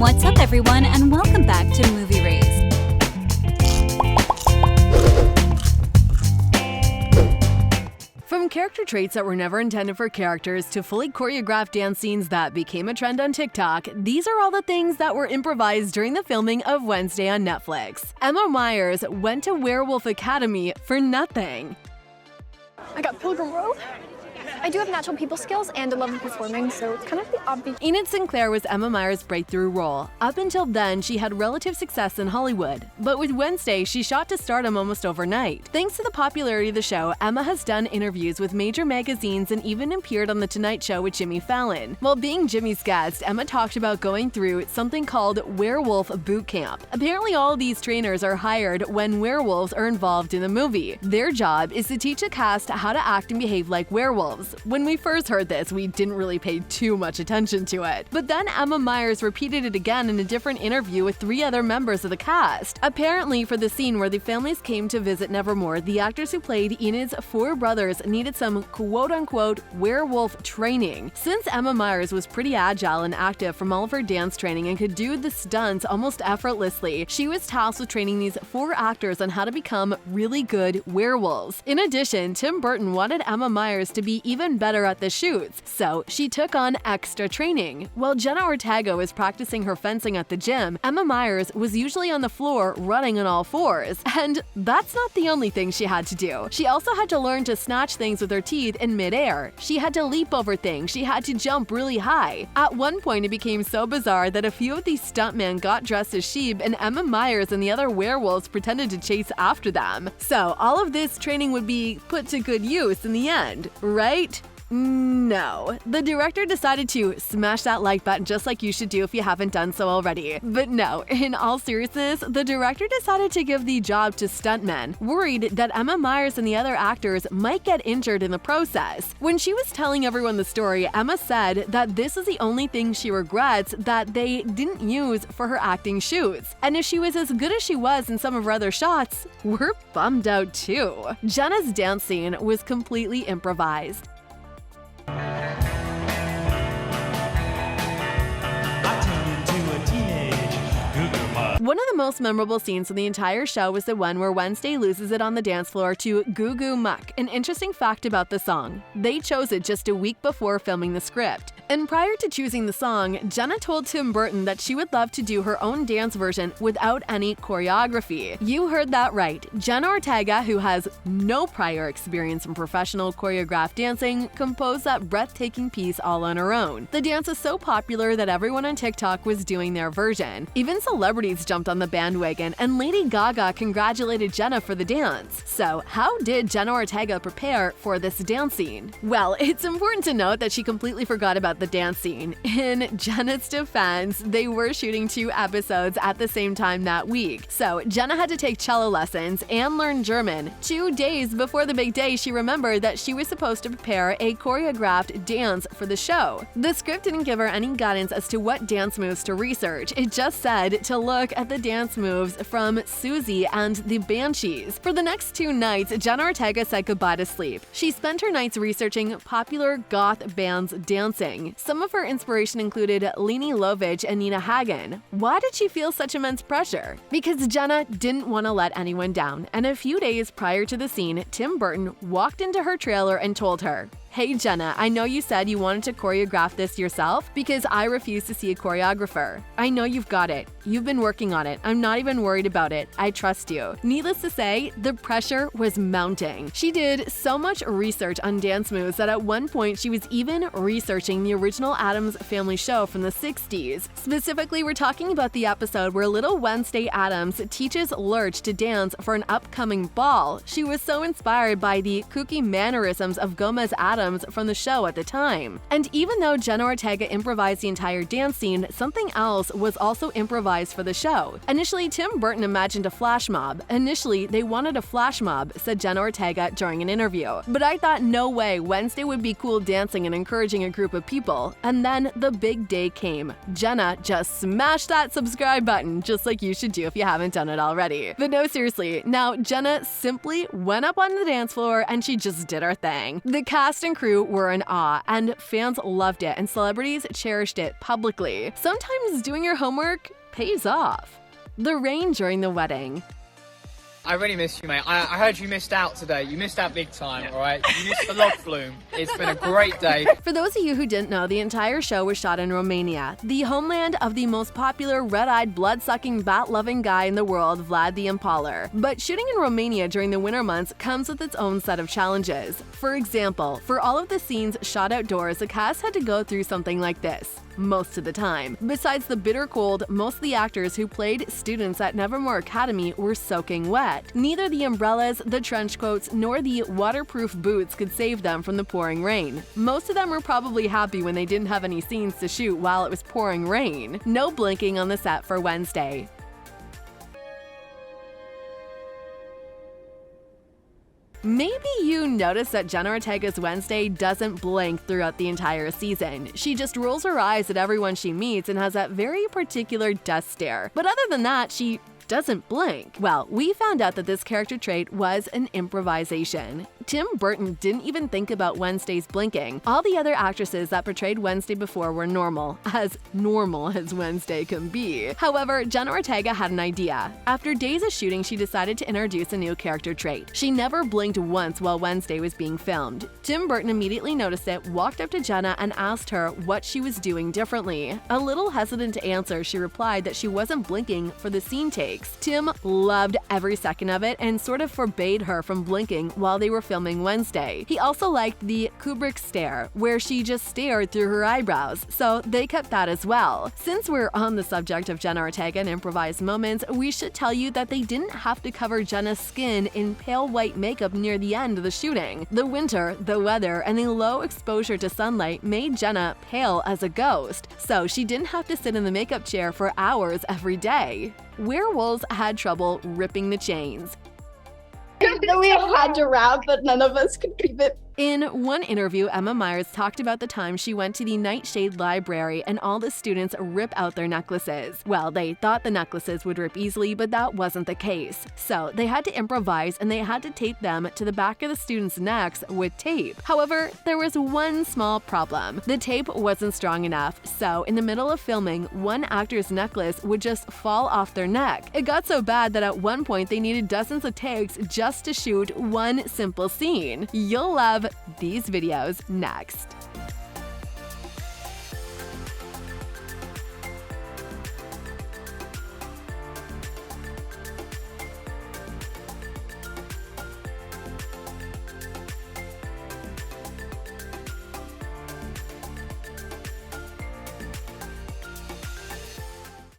What's up, everyone, and welcome back to Movie Race. From character traits that were never intended for characters to fully choreographed dance scenes that became a trend on TikTok, these are all the things that were improvised during the filming of Wednesday on Netflix. Emma Myers went to Werewolf Academy for nothing. I got Pilgrim Row. I do have natural people skills and a love of performing, so it's kind of the obvious. Enid Sinclair was Emma Myers' breakthrough role. Up until then, she had relative success in Hollywood, but with Wednesday, she shot to stardom almost overnight. Thanks to the popularity of the show, Emma has done interviews with major magazines and even appeared on The Tonight Show with Jimmy Fallon. While being Jimmy's guest, Emma talked about going through something called Werewolf Boot Camp. Apparently, all of these trainers are hired when werewolves are involved in the movie. Their job is to teach a cast how to act and behave like werewolves. When we first heard this, we didn't really pay too much attention to it. But then Emma Myers repeated it again in a different interview with 3 other members of the cast. Apparently, for the scene where the families came to visit Nevermore, the actors who played Enid's 4 brothers needed some quote-unquote werewolf training. Since Emma Myers was pretty agile and active from all of her dance training and could do the stunts almost effortlessly, she was tasked with training these 4 actors on how to become really good werewolves. In addition, Tim Burton wanted Emma Myers to be even better at the shoots, so she took on extra training. While Jenna Ortega was practicing her fencing at the gym, Emma Myers was usually on the floor running on all 4s. And that's not the only thing she had to do. She also had to learn to snatch things with her teeth in midair. She had to leap over things. She had to jump really high. At one point, it became so bizarre that a few of these stuntmen got dressed as sheep and Emma Myers and the other werewolves pretended to chase after them. So all of this training would be put to good use in the end, right? No. The director decided to smash that like button just like you should do if you haven't done so already. But no, in all seriousness, the director decided to give the job to stuntmen, worried that Emma Myers and the other actors might get injured in the process. When she was telling everyone the story, Emma said that this is the only thing she regrets that they didn't use for her acting shoots. And if she was as good as she was in some of her other shots, we're bummed out too. Jenna's dance scene was completely improvised. One of the most memorable scenes from the entire show was the one where Wednesday loses it on the dance floor to Goo Goo Muck. An interesting fact about the song: they chose it just a week before filming the script. And prior to choosing the song, Jenna told Tim Burton that she would love to do her own dance version without any choreography. You heard that right. Jenna Ortega, who has no prior experience in professional choreographed dancing, composed that breathtaking piece all on her own. The dance was so popular that everyone on TikTok was doing their version. Even celebrities jumped on the bandwagon, and Lady Gaga congratulated Jenna for the dance. So, how did Jenna Ortega prepare for this dance scene? Well, it's important to note that she completely forgot about the dance scene. In Jenna's defense, they were shooting 2 episodes at the same time that week. So, Jenna had to take cello lessons and learn German. 2 days before the big day, she remembered that she was supposed to prepare a choreographed dance for the show. The script didn't give her any guidance as to what dance moves to research. It just said to look at the dance moves from Susie and the Banshees. For the next 2 nights, Jenna Ortega said goodbye to sleep. She spent her nights researching popular goth bands dancing. Some of her inspiration included Leni Lovich and Nina Hagen. Why did she feel such immense pressure? Because Jenna didn't want to let anyone down, and a few days prior to the scene, Tim Burton walked into her trailer and told her, "Hey Jenna, I know you said you wanted to choreograph this yourself because I refuse to see a choreographer. I know you've got it. You've been working on it. I'm not even worried about it. I trust you." Needless to say, the pressure was mounting. She did so much research on dance moves that at one point she was even researching the original Addams Family show from the 60s. Specifically, we're talking about the episode where little Wednesday Addams teaches Lurch to dance for an upcoming ball. She was so inspired by the kooky mannerisms of Gomez Addams from the show at the time. And even though Jenna Ortega improvised the entire dance scene, something else was also improvised for the show. Initially, Tim Burton imagined a flash mob. Initially, they wanted a flash mob, said Jenna Ortega during an interview. But I thought no way Wednesday would be cool dancing and encouraging a group of people. And then the big day came. Jenna just smashed that subscribe button, just like you should do if you haven't done it already. But no, seriously, now Jenna simply went up on the dance floor and she just did her thing. The cast and crew were in awe, and fans loved it, and celebrities cherished it publicly. Sometimes doing your homework pays off. The rain during the wedding. I really miss you, mate. I heard you missed out today. You missed out big time, all right? You missed the log flume. It's been a great day. For those of you who didn't know, the entire show was shot in Romania, the homeland of the most popular red-eyed, blood-sucking, bat-loving guy in the world, Vlad the Impaler. But shooting in Romania during the winter months comes with its own set of challenges. For example, for all of the scenes shot outdoors, the cast had to go through something like this most of the time. Besides the bitter cold, most of the actors who played students at Nevermore Academy were soaking wet. Neither the umbrellas, the trench coats, nor the waterproof boots could save them from the pouring rain. Most of them were probably happy when they didn't have any scenes to shoot while it was pouring rain. No blinking on the set for Wednesday. Maybe you noticed that Jenna Ortega's Wednesday doesn't blink throughout the entire season. She just rolls her eyes at everyone she meets and has that very particular death stare. But other than that, she doesn't blink. Well, we found out that this character trait was an improvisation. Tim Burton didn't even think about Wednesday's blinking. All the other actresses that portrayed Wednesday before were normal as Wednesday can be. However, Jenna Ortega had an idea. After days of shooting, she decided to introduce a new character trait. She never blinked once while Wednesday was being filmed. Tim Burton immediately noticed it, walked up to Jenna, and asked her what she was doing differently. A little hesitant to answer, she replied that she wasn't blinking for the scene takes. Tim loved every second of it and sort of forbade her from blinking while they were filming Wednesday. He also liked the Kubrick stare, where she just stared through her eyebrows, so they kept that as well. Since we're on the subject of Jenna Ortega and improvised moments, we should tell you that they didn't have to cover Jenna's skin in pale white makeup near the end of the shooting. The winter, the weather, and the low exposure to sunlight made Jenna pale as a ghost, so she didn't have to sit in the makeup chair for hours every day. Werewolves had trouble ripping the chains. We had to rap, but none of us could keep it. In one interview, Emma Myers talked about the time she went to the Nightshade Library and all the students rip out their necklaces. Well, they thought the necklaces would rip easily, but that wasn't the case. So they had to improvise and they had to tape them to the back of the students' necks with tape. However, there was one small problem. The tape wasn't strong enough, so in the middle of filming, one actor's necklace would just fall off their neck. It got so bad that at one point they needed dozens of takes just to shoot one simple scene. You'll love these videos next.